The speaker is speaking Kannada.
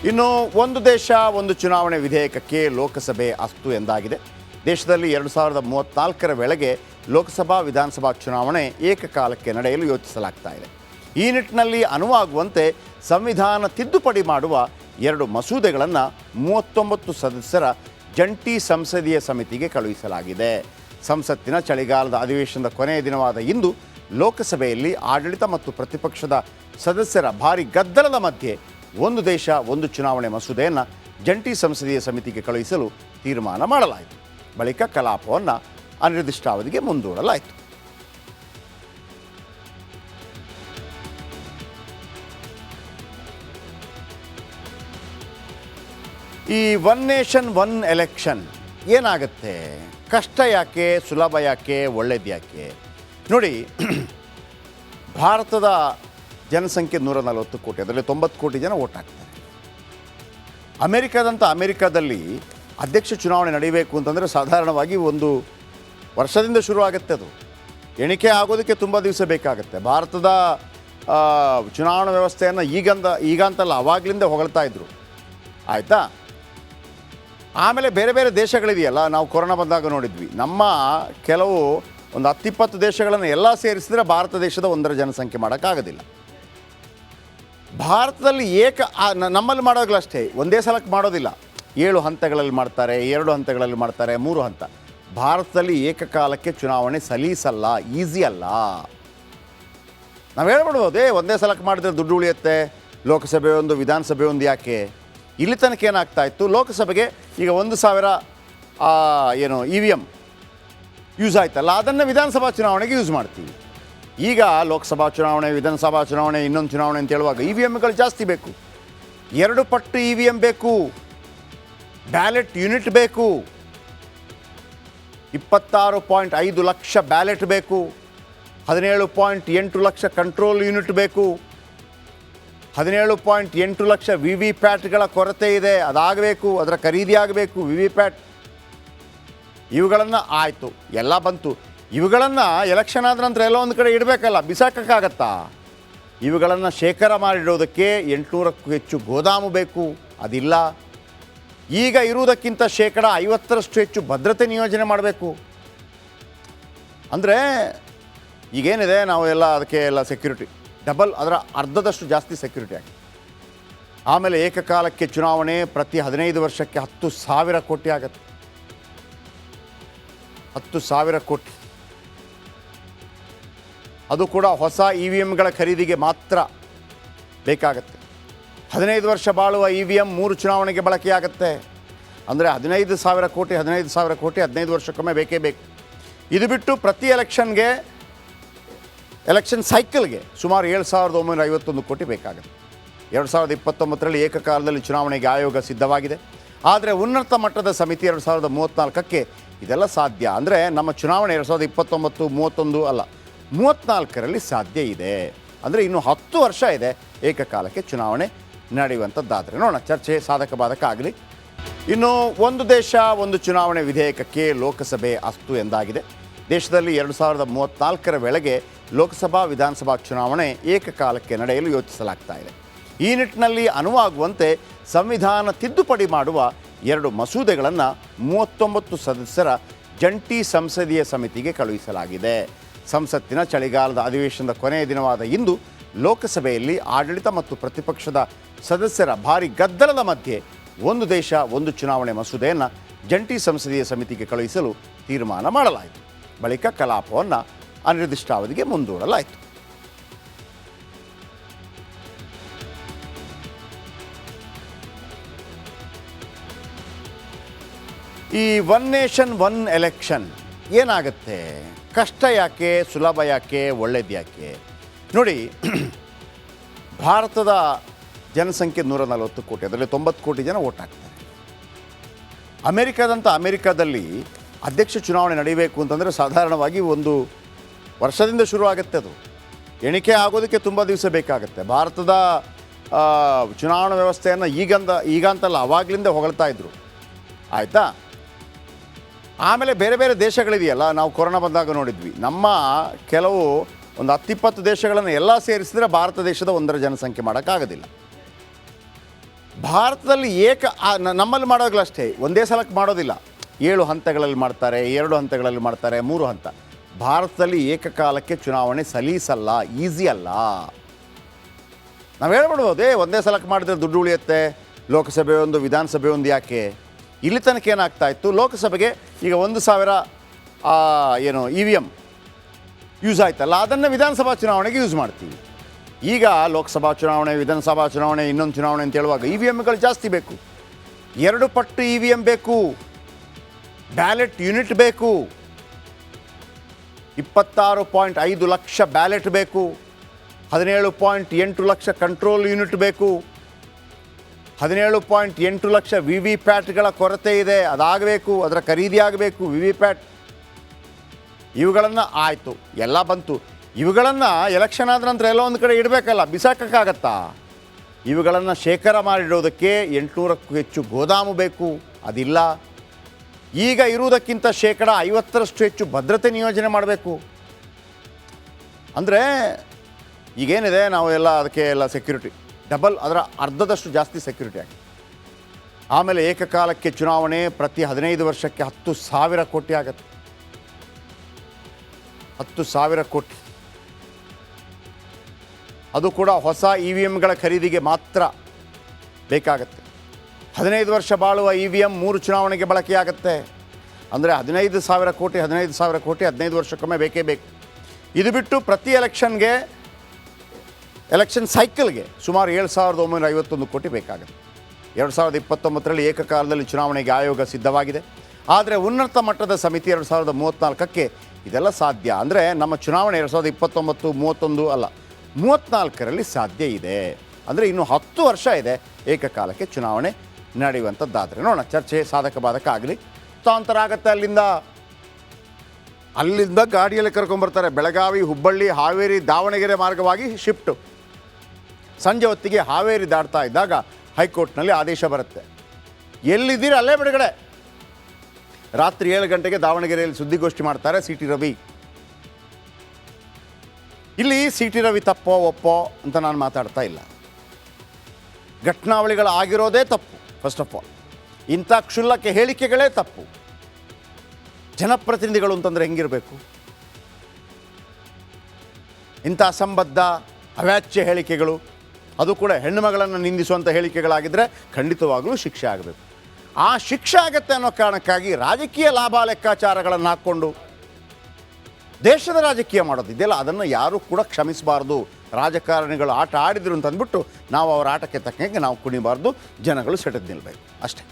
ಇನ್ನು ಒಂದು ದೇಶ ಒಂದು ಚುನಾವಣೆ ವಿಧೇಯಕಕ್ಕೆ ಲೋಕಸಭೆ ಅಸ್ತು ಎಂದಾಗಿದೆ. ದೇಶದಲ್ಲಿ 2034ರ ವೇಳೆಗೆ ಲೋಕಸಭಾ ವಿಧಾನಸಭಾ ಚುನಾವಣೆ ಏಕಕಾಲಕ್ಕೆ ನಡೆಯಲು ಯೋಚಿಸಲಾಗ್ತಾ ಇದೆ. ಈ ನಿಟ್ಟಿನಲ್ಲಿ ಅನುವಾಗುವಂತೆ ಸಂವಿಧಾನ ತಿದ್ದುಪಡಿ ಮಾಡುವ 2 ಮಸೂದೆಗಳನ್ನು 39 ಸದಸ್ಯರ ಜಂಟಿ ಸಂಸದೀಯ ಸಮಿತಿಗೆ ಕಳುಹಿಸಲಾಗಿದೆ. ಸಂಸತ್ತಿನ ಚಳಿಗಾಲದ ಅಧಿವೇಶನದ ಕೊನೆಯ ದಿನವಾದ ಇಂದು ಲೋಕಸಭೆಯಲ್ಲಿ ಆಡಳಿತ ಮತ್ತು ಪ್ರತಿಪಕ್ಷದ ಸದಸ್ಯರ ಭಾರಿ ಗದ್ದಲದ ಮಧ್ಯೆ ಒಂದು ದೇಶ ಒಂದು ಚುನಾವಣೆ ಮಸೂದೆಯನ್ನು ಜಂಟಿ ಸಂಸದೀಯ ಸಮಿತಿಗೆ ಕಳುಹಿಸಲು ತೀರ್ಮಾನ ಮಾಡಲಾಯಿತು. ಬಳಿಕ ಕಲಾಪವನ್ನು ಅನಿರ್ದಿಷ್ಟಾವಧಿಗೆ ಮುಂದೂಡಲಾಯಿತು. ಈ ಒನ್ ನೇಷನ್ ಒನ್ ಎಲೆಕ್ಷನ್ ಏನಾಗುತ್ತೆ? ಕಷ್ಟ ಯಾಕೆ, ಸುಲಭ ಯಾಕೆ, ಒಳ್ಳೇದು ಯಾಕೆ? ನೋಡಿ, ಭಾರತದ ಜನಸಂಖ್ಯೆ 140 ಕೋಟಿ, ಅದರಲ್ಲಿ 90 ಕೋಟಿ ಜನ ವೋಟ್ ಹಾಕ್ತಾರೆ. ಅಮೆರಿಕಾದಲ್ಲಿ ಅಧ್ಯಕ್ಷ ಚುನಾವಣೆ ನಡೀಬೇಕು ಅಂತಂದರೆ ಸಾಧಾರಣವಾಗಿ 1 ವರ್ಷದಿಂದ ಶುರು ಆಗುತ್ತೆ. ಅದು ಎಣಿಕೆ ಆಗೋದಕ್ಕೆ ತುಂಬ ದಿವಸ ಬೇಕಾಗುತ್ತೆ. ಭಾರತದ ಚುನಾವಣಾ ವ್ಯವಸ್ಥೆಯನ್ನು ಈಗಂತಲ್ಲ, ಆವಾಗಲಿಂದ ಹೊಗಳ್ತಾ ಇದ್ರು, ಆಯಿತಾ? ಆಮೇಲೆ ಬೇರೆ ಬೇರೆ ದೇಶಗಳಿದೆಯಲ್ಲ, ನಾವು ಕೊರೋನಾ ಬಂದಾಗ ನೋಡಿದ್ವಿ, ನಮ್ಮ ಕೆಲವು ಒಂದು 10-20 ದೇಶಗಳನ್ನು ಎಲ್ಲ ಸೇರಿಸಿದ್ರೆ ಭಾರತ ದೇಶದ 1ರ ಜನಸಂಖ್ಯೆ ಮಾಡೋಕ್ಕಾಗೋದಿಲ್ಲ. ಭಾರತದಲ್ಲಿ ನಮ್ಮಲ್ಲಿ ಮಾಡೋಗ್ಲಷ್ಟೇ, ಒಂದೇ ಸಲಕ್ಕೆ ಮಾಡೋದಿಲ್ಲ. 7 ಹಂತಗಳಲ್ಲಿ ಮಾಡ್ತಾರೆ, 2 ಹಂತಗಳಲ್ಲಿ ಮಾಡ್ತಾರೆ, 3 ಹಂತ. ಭಾರತದಲ್ಲಿ ಏಕಕಾಲಕ್ಕೆ ಚುನಾವಣೆ ಸಲೀಸಲ್ಲ, ಈಸಿ ಅಲ್ಲ. ನಾವು ಹೇಳ್ಬಿಡ್ಬೋದು, ಒಂದೇ ಸಲಕ್ಕೆ ಮಾಡಿದ್ರೆ ದುಡ್ಡು ಉಳಿಯುತ್ತೆ, ಲೋಕಸಭೆ ಒಂದು ವಿಧಾನಸಭೆ ಒಂದು ಯಾಕೆ? ಇಲ್ಲಿ ತನಕ ಏನಾಗ್ತಾ ಇತ್ತು, ಲೋಕಸಭೆಗೆ ಈಗ 1,000 EVM ಯೂಸ್ ಆಯ್ತಲ್ಲ, ಅದನ್ನು ವಿಧಾನಸಭಾ ಚುನಾವಣೆಗೆ ಯೂಸ್ ಮಾಡ್ತೀವಿ. ಈಗ ಲೋಕಸಭಾ ಚುನಾವಣೆ, ವಿಧಾನಸಭಾ ಚುನಾವಣೆ, ಇನ್ನೊಂದು ಚುನಾವಣೆ ಅಂತ ಹೇಳುವಾಗ EVMಗಳು ಜಾಸ್ತಿ ಬೇಕು. 2 ಪಟ್ಟು EVM ಬೇಕು, ಬ್ಯಾಲೆಟ್ ಯೂನಿಟ್ ಬೇಕು, 26.5 ಲಕ್ಷ ಬ್ಯಾಲೆಟ್ ಬೇಕು, 17.8 ಲಕ್ಷ ಕಂಟ್ರೋಲ್ ಯೂನಿಟ್ ಬೇಕು, 17.8 ಲಕ್ಷ VVPATಗಳ ಕೊರತೆ ಇದೆ, ಅದಾಗಬೇಕು, ಅದರ ಖರೀದಿ ಆಗಬೇಕು, VVPAT. ಇವುಗಳನ್ನು ಆಯಿತು, ಎಲ್ಲ ಬಂತು. ಇವುಗಳನ್ನು ಎಲೆಕ್ಷನ್ ಆದ ನಂತರ ಎಲ್ಲ ಒಂದು ಕಡೆ ಇಡಬೇಕಲ್ಲ, ಬಿಸಾಕೋಕ್ಕಾಗತ್ತಾ? ಇವುಗಳನ್ನು ಶೇಖರ ಮಾಡಿಡೋದಕ್ಕೆ 800ಕ್ಕೂ ಹೆಚ್ಚು ಗೋದಾಮು ಬೇಕು, ಅದಿಲ್ಲ. ಈಗ ಇರುವುದಕ್ಕಿಂತ 50% ಹೆಚ್ಚು ಭದ್ರತೆ ನಿಯೋಜನೆ ಮಾಡಬೇಕು. ಅಂದರೆ ಈಗೇನಿದೆ, ನಾವು ಎಲ್ಲ ಅದಕ್ಕೆ ಎಲ್ಲ ಸೆಕ್ಯೂರಿಟಿ ಡಬಲ್, ಅದರ ಅರ್ಧದಷ್ಟು ಜಾಸ್ತಿ ಸೆಕ್ಯೂರಿಟಿ ಆಗಿದೆ. ಆಮೇಲೆ ಏಕಕಾಲಕ್ಕೆ ಚುನಾವಣೆ ಪ್ರತಿ 15 ವರ್ಷಕ್ಕೆ 10,000 ಕೋಟಿ ಆಗುತ್ತೆ. 10,000 ಕೋಟಿ, ಅದು ಕೂಡ ಹೊಸ EVMಗಳ ಖರೀದಿಗೆ ಮಾತ್ರ ಬೇಕಾಗತ್ತೆ. 15 ವರ್ಷ ಬಾಳುವ EVM 3 ಚುನಾವಣೆಗೆ ಬಳಕೆಯಾಗತ್ತೆ. ಅಂದರೆ 15,000 ಕೋಟಿ 15 ವರ್ಷಕ್ಕೊಮ್ಮೆ ಬೇಕೇ ಬೇಕು. ಇದು ಬಿಟ್ಟು ಪ್ರತಿ ಎಲೆಕ್ಷನ್ ಸೈಕಲ್ಗೆ ಸುಮಾರು 7,951 ಕೋಟಿ ಬೇಕಾಗುತ್ತೆ. 2029ರಲ್ಲಿ ಏಕಕಾಲದಲ್ಲಿ ಚುನಾವಣೆಗೆ ಆಯೋಗ ಸಿದ್ಧವಾಗಿದೆ. ಆದರೆ ಉನ್ನತ ಮಟ್ಟದ ಸಮಿತಿ 2034ಕ್ಕೆ ಇದೆಲ್ಲ ಸಾಧ್ಯ. ಅಂದರೆ ನಮ್ಮ ಚುನಾವಣೆ 2029, 31 ಅಲ್ಲ, 34ರಲ್ಲಿ ಸಾಧ್ಯ ಇದೆ. ಅಂದರೆ ಇನ್ನು 10 ವರ್ಷ ಇದೆ ಏಕಕಾಲಕ್ಕೆ ಚುನಾವಣೆ ನಡೆಯುವಂಥದ್ದಾದರೆ. ನೋಡೋಣ, ಚರ್ಚೆ ಸಾಧಕ ಬಾಧಕ ಆಗಲಿ. ಇನ್ನು ಒಂದು ದೇಶ ಒಂದು ಚುನಾವಣೆ ವಿಧೇಯಕಕ್ಕೆ ಲೋಕಸಭೆ ಅಸ್ತು ಎಂದಾಗಿದೆ. ದೇಶದಲ್ಲಿ 2034ರ ವೇಳೆಗೆ ಲೋಕಸಭಾ ವಿಧಾನಸಭಾ ಚುನಾವಣೆ ಏಕಕಾಲಕ್ಕೆ ನಡೆಯಲು ಯೋಚಿಸಲಾಗ್ತಾ ಇದೆ. ಈ ನಿಟ್ಟಿನಲ್ಲಿ ಅನುವಾಗುವಂತೆ ಸಂವಿಧಾನ ತಿದ್ದುಪಡಿ ಮಾಡುವ 2 ಮಸೂದೆಗಳನ್ನು 39 ಸದಸ್ಯರ ಜಂಟಿ ಸಂಸದೀಯ ಸಮಿತಿಗೆ ಕಳುಹಿಸಲಾಗಿದೆ. ಸಂಸತ್ತಿನ ಚಳಿಗಾಲದ ಅಧಿವೇಶನದ ಕೊನೆಯ ದಿನವಾದ ಇಂದು ಲೋಕಸಭೆಯಲ್ಲಿ ಆಡಳಿತ ಮತ್ತು ಪ್ರತಿಪಕ್ಷದ ಸದಸ್ಯರ ಭಾರಿ ಗದ್ದಲದ ಮಧ್ಯೆ ಒಂದು ದೇಶ ಒಂದು ಚುನಾವಣೆ ಮಸೂದೆಯನ್ನು ಜಂಟಿ ಸಂಸದೀಯ ಸಮಿತಿಗೆ ಕಳುಹಿಸಲು ತೀರ್ಮಾನ ಮಾಡಲಾಯಿತು. ಬಳಿಕ ಕಲಾಪವನ್ನು ಅನಿರ್ದಿಷ್ಟಾವಧಿಗೆ ಮುಂದೂಡಲಾಯಿತು. ಈ ಒನ್ ನೇಷನ್ ಒನ್ ಎಲೆಕ್ಷನ್ ಏನಾಗುತ್ತೆ? ಕಷ್ಟ ಯಾಕೆ, ಸುಲಭ ಯಾಕೆ, ಒಳ್ಳೇದು ಯಾಕೆ? ನೋಡಿ, ಭಾರತದ ಜನಸಂಖ್ಯೆ 140 ಕೋಟಿ, ಅದರಲ್ಲಿ 90 ಕೋಟಿ ಜನ ವೋಟ್ ಹಾಕ್ತಾರೆ. ಅಮೆರಿಕಾದಲ್ಲಿ ಅಧ್ಯಕ್ಷ ಚುನಾವಣೆ ನಡೀಬೇಕು ಅಂತಂದರೆ ಸಾಧಾರಣವಾಗಿ 1 ವರ್ಷದಿಂದ ಶುರು ಆಗುತ್ತೆ. ಅದು ಎಣಿಕೆ ಆಗೋದಕ್ಕೆ ತುಂಬ ದಿವಸ ಬೇಕಾಗುತ್ತೆ. ಭಾರತದ ಚುನಾವಣಾ ವ್ಯವಸ್ಥೆಯನ್ನು ಈಗಂತಲ್ಲ, ಆವಾಗಲಿಂದ ಹೊಗಳ್ತಾ ಇದ್ರು, ಆಯಿತಾ? ಆಮೇಲೆ ಬೇರೆ ಬೇರೆ ದೇಶಗಳಿದೆಯಲ್ಲ, ನಾವು ಕೊರೋನಾ ಬಂದಾಗ ನೋಡಿದ್ವಿ, ನಮ್ಮ ಕೆಲವು ಒಂದು 10-20 ದೇಶಗಳನ್ನು ಎಲ್ಲ ಸೇರಿಸಿದ್ರೆ ಭಾರತ ದೇಶದ 1ರ ಜನಸಂಖ್ಯೆ ಮಾಡೋಕ್ಕಾಗೋದಿಲ್ಲ. ಭಾರತದಲ್ಲಿ ನಮ್ಮಲ್ಲಿ ಮಾಡೋವಾಗಲೂ ಅಷ್ಟೇ ಒಂದೇ ಸಲಕ್ಕೆ ಮಾಡೋದಿಲ್ಲ. 7 ಹಂತಗಳಲ್ಲಿ ಮಾಡ್ತಾರೆ, 2 ಹಂತಗಳಲ್ಲಿ ಮಾಡ್ತಾರೆ, 3 ಹಂತ. ಭಾರತದಲ್ಲಿ ಏಕಕಾಲಕ್ಕೆ ಚುನಾವಣೆ ಸಲೀಸಲ್ಲ, ಈಸಿ ಅಲ್ಲ. ನಾವು ಹೇಳ್ಬಿಡ್ಬೋದು, ಒಂದೇ ಸಲಕ್ಕೆ ಮಾಡಿದ್ರೆ ದುಡ್ಡು ಉಳಿಯುತ್ತೆ, ಲೋಕಸಭೆ ಒಂದು ವಿಧಾನಸಭೆ ಒಂದು ಯಾಕೆ. ಇಲ್ಲಿ ತನಕ ಏನಾಗ್ತಾ ಇತ್ತು, ಲೋಕಸಭೆಗೆ ಈಗ 1,000 EVM ಯೂಸ್ ಆಯ್ತಲ್ಲ, ಅದನ್ನು ವಿಧಾನಸಭಾ ಚುನಾವಣೆಗೆ ಯೂಸ್ ಮಾಡ್ತೀವಿ. ಈಗ ಲೋಕಸಭಾ ಚುನಾವಣೆ, ವಿಧಾನಸಭಾ ಚುನಾವಣೆ, ಇನ್ನೊಂದು ಚುನಾವಣೆ ಅಂತ ಹೇಳುವಾಗ EVMಗಳು ಜಾಸ್ತಿ ಬೇಕು. 2 ಪಟ್ಟು EVM ಬೇಕು, ಬ್ಯಾಲೆಟ್ ಯೂನಿಟ್ ಬೇಕು, 26.5 ಲಕ್ಷ ಬ್ಯಾಲೆಟ್ ಬೇಕು, 17.8 ಲಕ್ಷ ಕಂಟ್ರೋಲ್ ಯೂನಿಟ್ ಬೇಕು, 17.8 ಲಕ್ಷ VVPATಗಳ ಕೊರತೆ ಇದೆ, ಅದಾಗಬೇಕು, ಅದರ ಖರೀದಿ ಆಗಬೇಕು. VVPAT ಇವುಗಳನ್ನು ಆಯಿತು, ಎಲ್ಲ ಬಂತು. ಇವುಗಳನ್ನು ಎಲೆಕ್ಷನ್ ಆದ ನಂತರ ಎಲ್ಲ ಒಂದು ಕಡೆ ಇಡಬೇಕಲ್ಲ, ಬಿಸಾಕೋಕ್ಕಾಗತ್ತಾ? ಇವುಗಳನ್ನು ಶೇಖರ ಮಾಡಿಡೋದಕ್ಕೆ 800ಕ್ಕೂ ಹೆಚ್ಚು ಗೋದಾಮು ಬೇಕು, ಅದಿಲ್ಲ. ಈಗ ಇರುವುದಕ್ಕಿಂತ 50% ಹೆಚ್ಚು ಭದ್ರತೆ ನಿಯೋಜನೆ ಮಾಡಬೇಕು. ಅಂದರೆ ಈಗೇನಿದೆ, ನಾವು ಎಲ್ಲ ಅದಕ್ಕೆ ಎಲ್ಲ ಸೆಕ್ಯೂರಿಟಿ ಡಬಲ್, ಅದರ ಅರ್ಧದಷ್ಟು ಜಾಸ್ತಿ ಸೆಕ್ಯೂರಿಟಿ ಆಗಿದೆ. ಆಮೇಲೆ ಏಕಕಾಲಕ್ಕೆ ಚುನಾವಣೆ ಪ್ರತಿ 15 ವರ್ಷಕ್ಕೆ 10,000 ಕೋಟಿ ಆಗುತ್ತೆ. 10,000 ಕೋಟಿ, ಅದು ಕೂಡ ಹೊಸ EVMಗಳ ಖರೀದಿಗೆ ಮಾತ್ರ ಬೇಕಾಗತ್ತೆ. 15 ವರ್ಷ ಬಾಳುವ EVM 3 ಚುನಾವಣೆಗೆ ಬಳಕೆಯಾಗತ್ತೆ. ಅಂದರೆ 15,000 ಕೋಟಿ 15 ವರ್ಷಕ್ಕೊಮ್ಮೆ ಬೇಕೇ ಬೇಕು. ಇದು ಬಿಟ್ಟು ಪ್ರತಿ ಎಲೆಕ್ಷನ್ ಸೈಕಲ್ಗೆ ಸುಮಾರು 7,951 ಕೋಟಿ ಬೇಕಾಗುತ್ತೆ. 2029ರಲ್ಲಿ ಏಕಕಾಲದಲ್ಲಿ ಚುನಾವಣೆಗೆ ಆಯೋಗ ಸಿದ್ಧವಾಗಿದೆ. ಆದರೆ ಉನ್ನತ ಮಟ್ಟದ ಸಮಿತಿ 2034ಕ್ಕೆ ಇದೆಲ್ಲ ಸಾಧ್ಯ. ಅಂದರೆ ನಮ್ಮ ಚುನಾವಣೆ 2029, 31 ಅಲ್ಲ, 34ರಲ್ಲಿ ಸಾಧ್ಯ ಇದೆ. ಅಂದರೆ ಇನ್ನೂ 10 ವರ್ಷ ಇದೆ ಏಕಕಾಲಕ್ಕೆ ಚುನಾವಣೆ ನಡೆಯುವಂಥದ್ದಾದರೆ. ನೋಡೋಣ, ಚರ್ಚೆ ಸಾಧಕ ಬಾಧಕ ಆಗಲಿ. ತಾಂತರ ಆಗುತ್ತೆ. ಅಲ್ಲಿಂದ ಗಾಡಿಯಲ್ಲಿ ಕರ್ಕೊಂಬರ್ತಾರೆ. ಬೆಳಗಾವಿ, ಹುಬ್ಬಳ್ಳಿ, ಹಾವೇರಿ, ದಾವಣಗೆರೆ ಮಾರ್ಗವಾಗಿ ಶಿಫ್ಟು. ಸಂಜೆ ಹೊತ್ತಿಗೆ ಹಾವೇರಿ ದಾಟ್ತಾ ಇದ್ದಾಗ ಹೈಕೋರ್ಟ್ನಲ್ಲಿ ಆದೇಶ ಬರುತ್ತೆ, ಎಲ್ಲಿದ್ದೀರಿ ಅಲ್ಲೇ ಬಿಡುಗಡೆ. ರಾತ್ರಿ 7 ಗಂಟೆಗೆ ದಾವಣಗೆರೆಯಲ್ಲಿ ಸುದ್ದಿಗೋಷ್ಠಿ ಮಾಡ್ತಾರೆ CT ರವಿ. ಇಲ್ಲಿ CT ರವಿ ತಪ್ಪೋ ಒಪ್ಪೋ ಅಂತ ನಾನು ಮಾತಾಡ್ತಾ ಇಲ್ಲ. ಘಟನಾವಳಿಗಳು ಆಗಿರೋದೇ ತಪ್ಪು. ಫಸ್ಟ್ ಆಫ್ ಆಲ್ ಇಂಥ ಕ್ಷುಲ್ಲಕ ಹೇಳಿಕೆಗಳೇ ತಪ್ಪು. ಜನಪ್ರತಿನಿಧಿಗಳು ಅಂತಂದರೆ ಹೆಂಗಿರಬೇಕು? ಇಂಥ ಅಸಂಬದ್ಧ ಅವ್ಯಾಚ್ಯ ಹೇಳಿಕೆಗಳು, ಅದು ಕೂಡ ಹೆಣ್ಣುಮಗಳನ್ನು ನಿಂದಿಸುವಂಥ ಹೇಳಿಕೆಗಳಾಗಿದ್ದರೆ ಖಂಡಿತವಾಗಲೂ ಶಿಕ್ಷೆ ಆಗಬೇಕು. ಆ ಶಿಕ್ಷೆ ಆಗತ್ತೆ ಅನ್ನೋ ಕಾರಣಕ್ಕಾಗಿ ರಾಜಕೀಯ ಲಾಭ ಲೆಕ್ಕಾಚಾರಗಳನ್ನು ಹಾಕ್ಕೊಂಡು ದೇಶದ ರಾಜಕೀಯ ಮಾಡೋದಿದೆಯಲ್ಲ, ಅದನ್ನು ಯಾರೂ ಕೂಡ ಕ್ಷಮಿಸಬಾರ್ದು. ರಾಜಕಾರಣಿಗಳು ಆಟ ಆಡಿದ್ರು ಅಂತ ಅಂದ್ಬಿಟ್ಟು ನಾವು ಅವರ ಆಟಕ್ಕೆ ತಕ್ಕಂಗೆ ನಾವು ಕುಣಿಬಾರ್ದು. ಜನಗಳು ಸೆಟೆದು ನಿಲ್ಲಬೇಕು ಅಷ್ಟೇ.